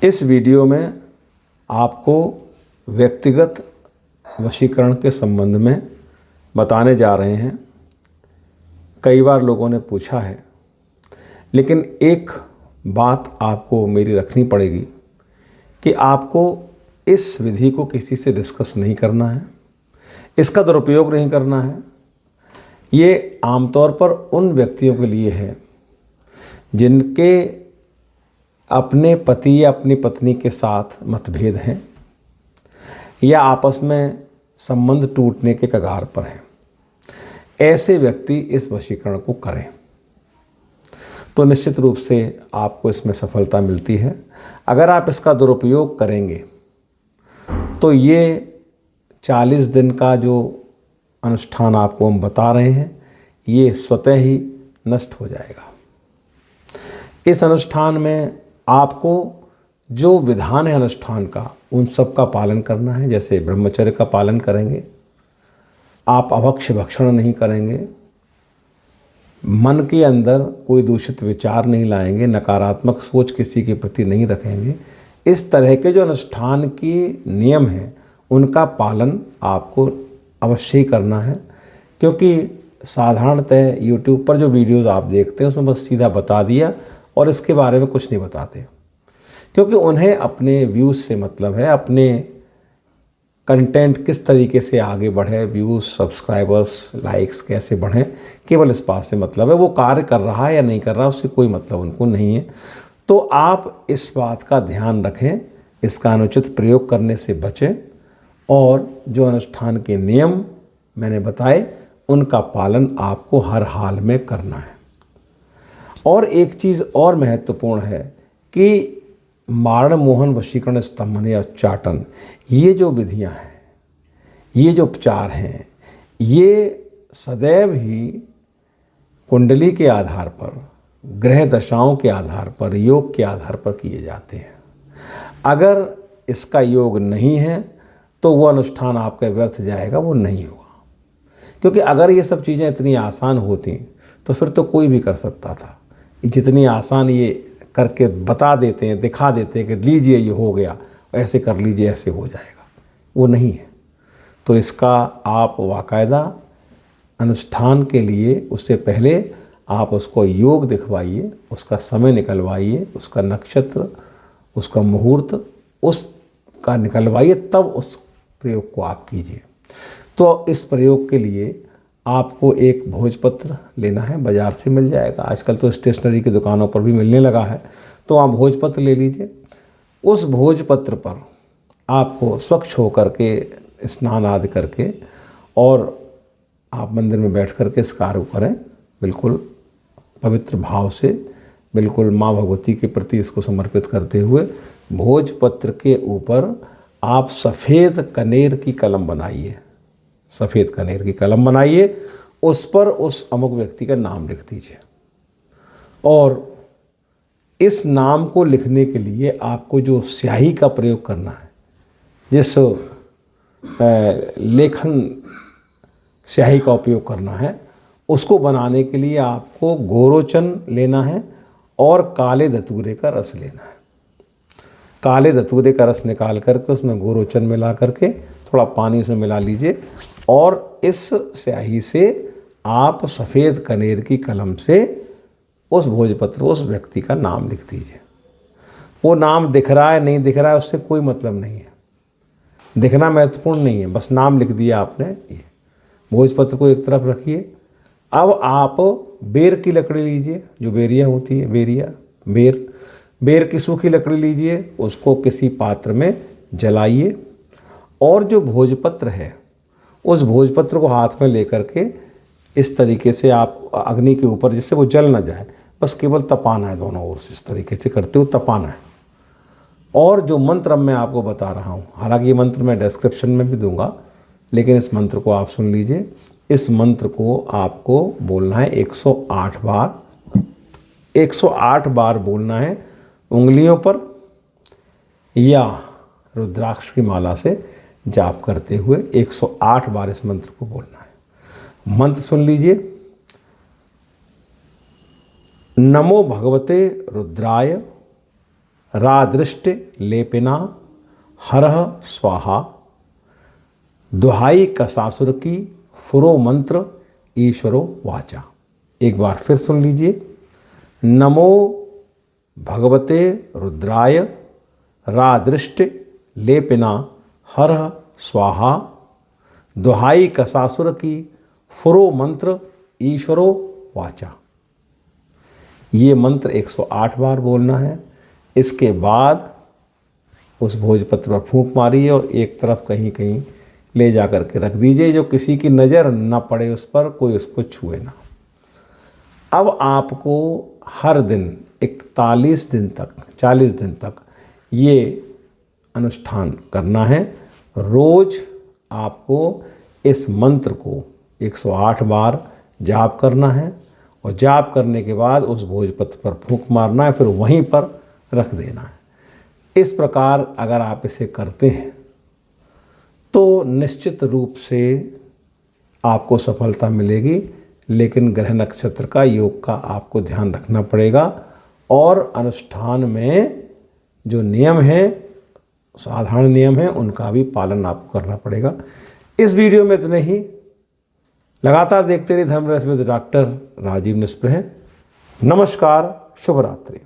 इस वीडियो में आपको व्यक्तिगत वशीकरण के संबंध में बताने जा रहे हैं। कई बार लोगों ने पूछा है, लेकिन एक बात आपको मेरी रखनी पड़ेगी कि आपको इस विधि को किसी से डिस्कस नहीं करना है, इसका दुरुपयोग नहीं करना है। ये आमतौर पर उन व्यक्तियों के लिए है जिनके अपने पति या अपनी पत्नी के साथ मतभेद हैं या आपस में संबंध टूटने के कगार पर हैं। ऐसे व्यक्ति इस वशीकरण को करें तो निश्चित रूप से आपको इसमें सफलता मिलती है। अगर आप इसका दुरुपयोग करेंगे तो ये 40 दिन का जो अनुष्ठान आपको हम बता रहे हैं, ये स्वतः ही नष्ट हो जाएगा। इस अनुष्ठान में आपको जो विधान है अनुष्ठान का, उन सब का पालन करना है। जैसे ब्रह्मचर्य का पालन करेंगे, आप अभक्ष्य भक्षण नहीं करेंगे, मन के अंदर कोई दूषित विचार नहीं लाएंगे, नकारात्मक सोच किसी के प्रति नहीं रखेंगे। इस तरह के जो अनुष्ठान के नियम हैं, उनका पालन आपको अवश्य ही करना है। क्योंकि साधारणतः YouTube पर जो वीडियोज़ आप देखते हैं उसमें बस सीधा बता दिया और इसके बारे में कुछ नहीं बताते, क्योंकि उन्हें अपने व्यूज़ से मतलब है, अपने कंटेंट किस तरीके से आगे बढ़े, व्यूज़, सब्सक्राइबर्स, लाइक्स कैसे बढ़ें, केवल इस बात से मतलब है। वो कार्य कर रहा है या नहीं कर रहा, उससे कोई मतलब उनको नहीं है। तो आप इस बात का ध्यान रखें, इसका अनुचित प्रयोग करने से बचें और जो अनुष्ठान के नियम मैंने बताए उनका पालन आपको हर हाल में करना है। और एक चीज़ और महत्वपूर्ण है कि मारण, मोहन, वशीकरण, स्तंभन या उच्चाटन, ये जो विधियां हैं, ये जो उपचार हैं, ये सदैव ही कुंडली के आधार पर, ग्रह दशाओं के आधार पर, योग के आधार पर किए जाते हैं। अगर इसका योग नहीं है तो वो अनुष्ठान आपका व्यर्थ जाएगा, वो नहीं होगा। क्योंकि अगर ये सब चीज़ें इतनी आसान होती तो फिर तो कोई भी कर सकता था। जितनी आसान ये करके बता देते हैं, दिखा देते हैं कि लीजिए ये हो गया, ऐसे कर लीजिए ऐसे हो जाएगा, वो नहीं है। तो इसका आप बाकायदा अनुष्ठान के लिए उससे पहले आप उसको योग दिखवाइए, उसका समय निकलवाइए, उसका नक्षत्र, उसका मुहूर्त उसका निकलवाइए, तब उस प्रयोग को आप कीजिए। तो इस प्रयोग के लिए आपको एक भोजपत्र लेना है, बाज़ार से मिल जाएगा, आजकल तो स्टेशनरी की दुकानों पर भी मिलने लगा है। तो आप भोजपत्र ले लीजिए। उस भोजपत्र पर आपको स्वच्छ होकर के स्नान आदि करके और आप मंदिर में बैठ कर के इस कार्य को करें, बिल्कुल पवित्र भाव से, बिल्कुल माँ भगवती के प्रति इसको समर्पित करते हुए। भोजपत्र के ऊपर आप सफ़ेद कनेर की कलम बनाइए, सफ़ेद कनेर की कलम बनाइए, उस पर उस अमुक व्यक्ति का नाम लिख दीजिए। और इस नाम को लिखने के लिए आपको जो स्याही का प्रयोग करना है, जिस लेखन स्याही का उपयोग करना है, उसको बनाने के लिए आपको गोरोचन लेना है और काले धतूरे का रस लेना है। काले धतूरे का रस निकाल करके उसमें गोरोचन मिला करके थोड़ा पानी से मिला लीजिए और इस स्याही से आप सफ़ेद कनेर की कलम से उस भोजपत्र, उस व्यक्ति का नाम लिख दीजिए। वो नाम दिख रहा है नहीं दिख रहा है उससे कोई मतलब नहीं है, दिखना महत्वपूर्ण नहीं है, बस नाम लिख दिया आपने। ये भोजपत्र को एक तरफ रखिए। अब आप बेर की लकड़ी लीजिए, जो बेरिया होती है, बेर की सूखी लकड़ी लीजिए, उसको किसी पात्र में जलाइए और जो भोजपत्र है उस भोजपत्र को हाथ में लेकर के इस तरीके से आप अग्नि के ऊपर, जिससे वो जल ना जाए, बस केवल तपाना है दोनों ओर से, इस तरीके से करते हुए तपाना है। और जो मंत्र मैं आपको बता रहा हूँ, हालांकि ये मंत्र मैं डिस्क्रिप्शन में भी दूंगा, लेकिन इस मंत्र को आप सुन लीजिए। इस मंत्र को आपको बोलना है 108 बार, 108 बार बोलना है उंगलियों पर या रुद्राक्ष की माला से जाप करते हुए 108 बार इस मंत्र को बोलना है। मंत्र सुन लीजिए। नमो भगवते रुद्राय रादृष्ट लेपिना हरह स्वाहा, दुहाई कसासुर की फुरो मंत्र ईश्वरो वाचा। एक बार फिर सुन लीजिए। नमो भगवते रुद्राय रादृष्ट लेपिना हरह स्वाहा, दुहाई कसासुर की फुरो मंत्र ईश्वरो वाचा। ये मंत्र 108 बार बोलना है। इसके बाद उस भोजपत्र पर फूंक मारिए और एक तरफ कहीं कहीं ले जा कर के रख दीजिए, जो किसी की नज़र न पड़े उस पर, कोई उसको छुए ना। अब आपको हर दिन 41 दिन तक, 40 दिन तक ये अनुष्ठान करना है। रोज़ आपको इस मंत्र को 108 बार जाप करना है और जाप करने के बाद उस भोजपत्र पर फूंक मारना है, फिर वहीं पर रख देना है। इस प्रकार अगर आप इसे करते हैं तो निश्चित रूप से आपको सफलता मिलेगी, लेकिन ग्रह नक्षत्र का, योग का आपको ध्यान रखना पड़ेगा और अनुष्ठान में जो नियम हैं, साधारण नियम हैं, उनका भी पालन आपको करना पड़ेगा। इस वीडियो में इतने ही। लगातार देखते रहिए धर्म रहस्य विद डॉक्टर राजीव निस्पृह। नमस्कार, शुभ रात्रि।